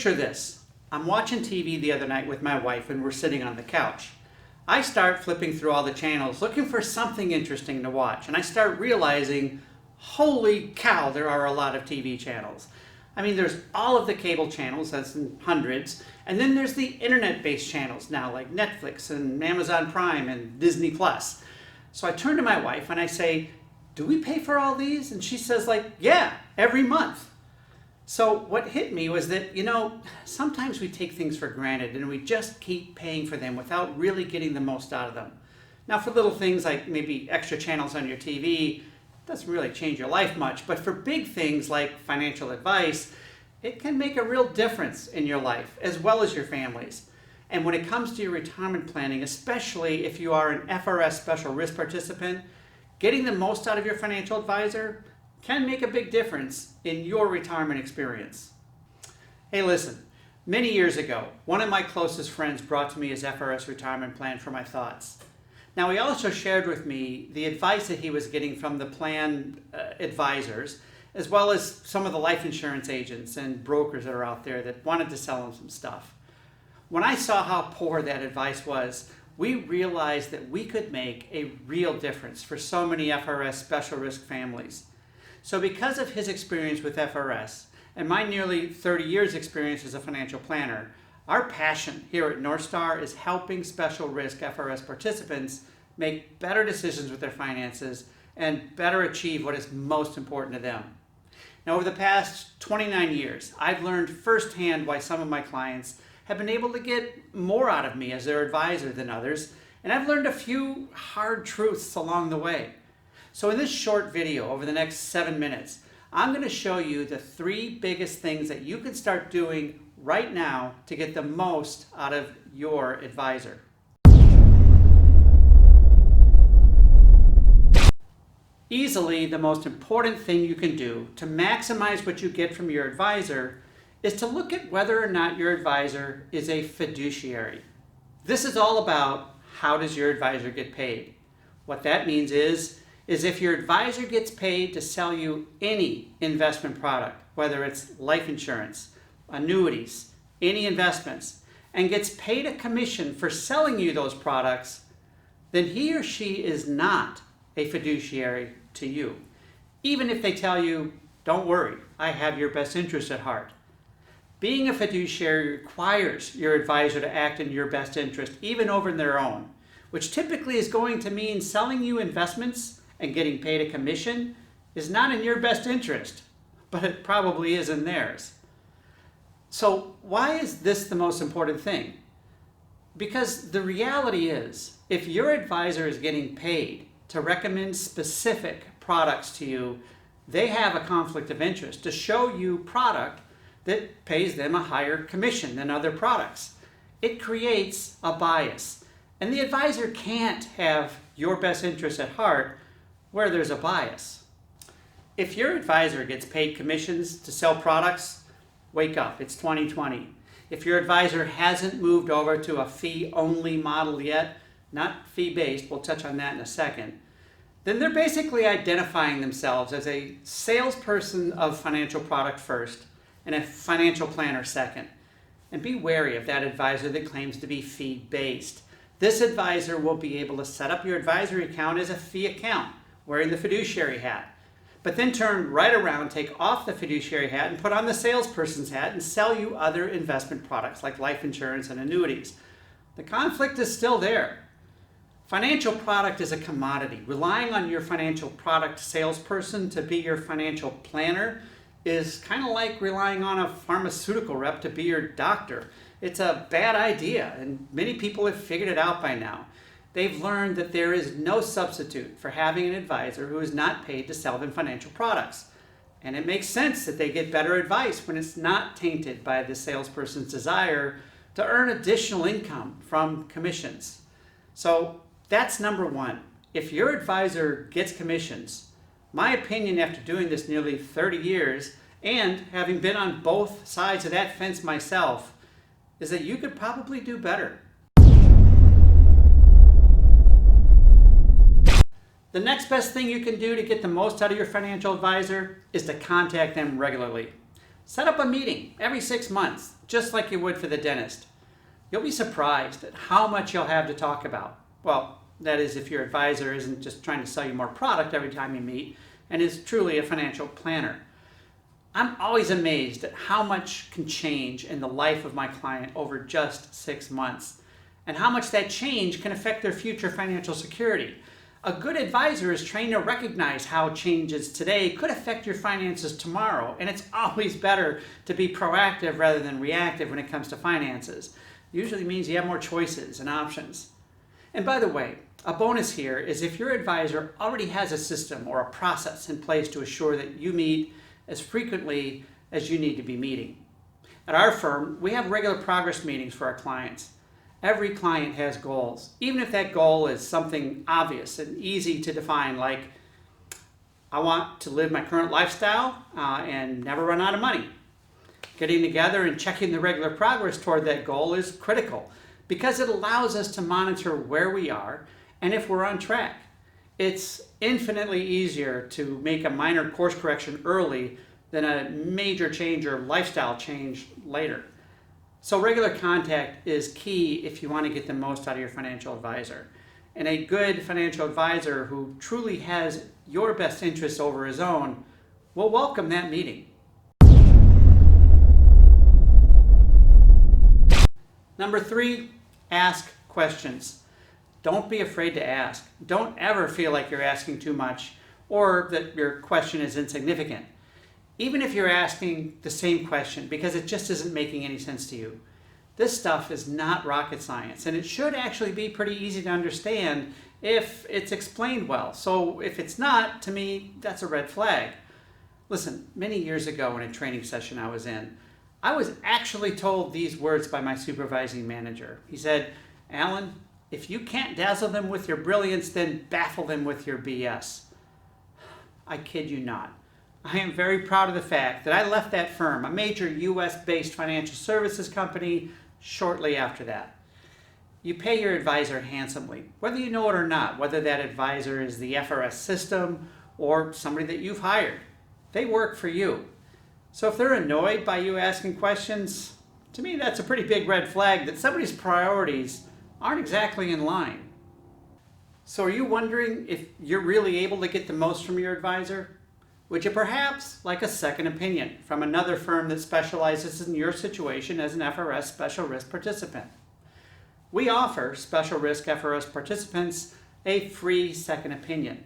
Picture this. I'm watching TV the other night with my wife and we're sitting on the couch. I start flipping through all the channels looking for something interesting to watch, and I start realizing, holy cow, there are a lot of TV channels. I mean, there's all of the cable channels, that's in hundreds, and then there's the internet-based channels now, like Netflix and Amazon Prime and Disney Plus. So I turn to my wife and I say, do we pay for all these? And she says, yeah, every month. So what hit me was that, sometimes we take things for granted and we just keep paying for them without really getting the most out of them. Now, for little things like maybe extra channels on your TV, it doesn't really change your life much, but for big things like financial advice, it can make a real difference in your life as well as your family's. And when it comes to your retirement planning, especially if you are an FRS Special Risk participant, getting the most out of your financial advisor can make a big difference in your retirement experience. Hey, listen, many years ago, one of my closest friends brought to me his FRS retirement plan for my thoughts. Now, he also shared with me the advice that he was getting from the plan advisors, as well as some of the life insurance agents and brokers that are out there that wanted to sell him some stuff. When I saw how poor that advice was, we realized that we could make a real difference for so many FRS Special Risk families. So because of his experience with FRS and my nearly 30 years experience as a financial planner, our passion here at Northstar is helping Special Risk FRS participants make better decisions with their finances and better achieve what is most important to them. Now, over the past 29 years, I've learned firsthand why some of my clients have been able to get more out of me as their advisor than others, and I've learned a few hard truths along the way. So in this short video over the next 7 minutes, I'm going to show you the 3 biggest things that you can start doing right now to get the most out of your advisor. Easily the most important thing you can do to maximize what you get from your advisor is to look at whether or not your advisor is a fiduciary. This is all about how does your advisor get paid. What that means is if your advisor gets paid to sell you any investment product, whether it's life insurance, annuities, any investments, and gets paid a commission for selling you those products, then he or she is not a fiduciary to you. Even if they tell you, don't worry, I have your best interest at heart. Being a fiduciary requires your advisor to act in your best interest, even over their own, which typically is going to mean selling you investments and getting paid a commission is not in your best interest, but it probably is in theirs. So why is this the most important thing? Because the reality is, if your advisor is getting paid to recommend specific products to you, they have a conflict of interest to show you product that pays them a higher commission than other products. It creates a bias, and the advisor can't have your best interest at heart where there's a bias. If your advisor gets paid commissions to sell products, wake up, it's 2020. If your advisor hasn't moved over to a fee-only model yet, not fee-based, we'll touch on that in a second, then they're basically identifying themselves as a salesperson of financial product first and a financial planner second. And be wary of that advisor that claims to be fee-based. This advisor will be able to set up your advisory account as a fee account, wearing the fiduciary hat, but then turn right around, take off the fiduciary hat and put on the salesperson's hat and sell you other investment products like life insurance and annuities. The conflict is still there. Financial product is a commodity. Relying on your financial product salesperson to be your financial planner is kind of like relying on a pharmaceutical rep to be your doctor. It's a bad idea, and many people have figured it out by now. They've learned that there is no substitute for having an advisor who is not paid to sell them financial products. And it makes sense that they get better advice when it's not tainted by the salesperson's desire to earn additional income from commissions. So that's number 1. If your advisor gets commissions, my opinion after doing this nearly 30 years and having been on both sides of that fence myself is that you could probably do better. The next best thing you can do to get the most out of your financial advisor is to contact them regularly. Set up a meeting every 6 months, just like you would for the dentist. You'll be surprised at how much you'll have to talk about. Well, that is if your advisor isn't just trying to sell you more product every time you meet and is truly a financial planner. I'm always amazed at how much can change in the life of my client over just 6 months, and how much that change can affect their future financial security. A good advisor is trained to recognize how changes today could affect your finances tomorrow, and it's always better to be proactive rather than reactive when it comes to finances. It usually means you have more choices and options. And by the way, a bonus here is if your advisor already has a system or a process in place to assure that you meet as frequently as you need to be meeting. At our firm, we have regular progress meetings for our clients. Every client has goals, even if that goal is something obvious and easy to define, like, I want to live my current lifestyle and never run out of money. Getting together and checking the regular progress toward that goal is critical because it allows us to monitor where we are and if we're on track. It's infinitely easier to make a minor course correction early than a major change or lifestyle change later. So regular contact is key if you want to get the most out of your financial advisor. And a good financial advisor who truly has your best interests over his own will welcome that meeting. Number 3, ask questions. Don't be afraid to ask. Don't ever feel like you're asking too much or that your question is insignificant. Even if you're asking the same question because it just isn't making any sense to you. This stuff is not rocket science, and it should actually be pretty easy to understand if it's explained well. So if it's not, to me, that's a red flag. Listen, many years ago in a training session I was in, I was actually told these words by my supervising manager. He said, "Alan, if you can't dazzle them with your brilliance, then baffle them with your BS." I kid you not. I am very proud of the fact that I left that firm, a major US-based financial services company, shortly after that. You pay your advisor handsomely, whether you know it or not, whether that advisor is the FRS system or somebody that you've hired. They work for you. So if they're annoyed by you asking questions, to me that's a pretty big red flag that somebody's priorities aren't exactly in line. So are you wondering if you're really able to get the most from your advisor? Would you perhaps like a second opinion from another firm that specializes in your situation as an FRS Special Risk participant? We offer Special Risk FRS participants a free second opinion.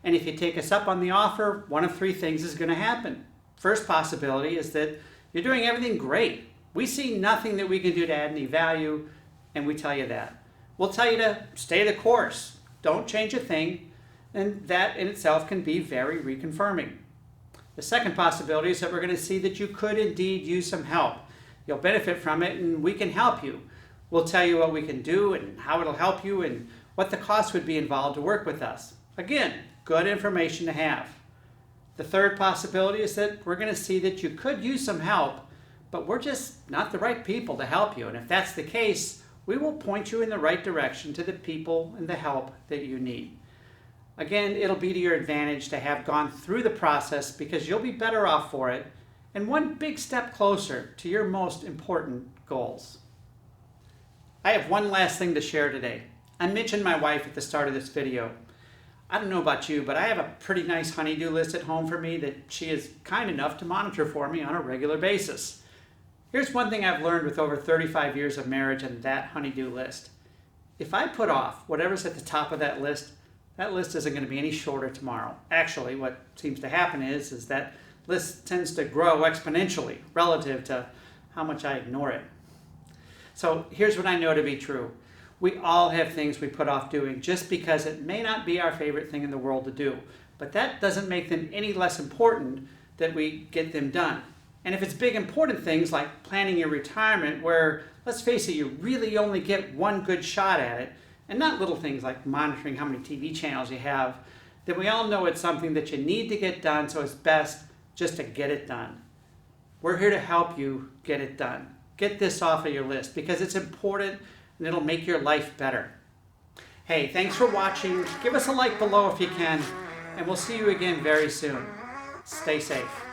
And if you take us up on the offer, one of 3 things is going to happen. First possibility is that you're doing everything great. We see nothing that we can do to add any value, and we tell you that. We'll tell you to stay the course. Don't change a thing. And that in itself can be very reconfirming. The second possibility is that we're going to see that you could indeed use some help. You'll benefit from it and we can help you. We'll tell you what we can do and how it'll help you and what the cost would be involved to work with us. Again, good information to have. The third possibility is that we're going to see that you could use some help, but we're just not the right people to help you. And if that's the case, we will point you in the right direction to the people and the help that you need. Again, it'll be to your advantage to have gone through the process because you'll be better off for it and one big step closer to your most important goals. I have one last thing to share today. I mentioned my wife at the start of this video. I don't know about you, but I have a pretty nice honey-do list at home for me that she is kind enough to monitor for me on a regular basis. Here's one thing I've learned with over 35 years of marriage and that honey-do list. If I put off whatever's at the top of that list isn't going to be any shorter tomorrow. Actually, what seems to happen is that list tends to grow exponentially relative to how much I ignore it. So here's what I know to be true. We all have things we put off doing just because it may not be our favorite thing in the world to do. But that doesn't make them any less important that we get them done. And if it's big important things like planning your retirement where, let's face it, you really only get one good shot at it, and not little things like monitoring how many TV channels you have, then we all know it's something that you need to get done, so it's best just to get it done. We're here to help you get it done. Get this off of your list because it's important and it'll make your life better. Hey, thanks for watching. Give us a like below if you can, and we'll see you again very soon. Stay safe.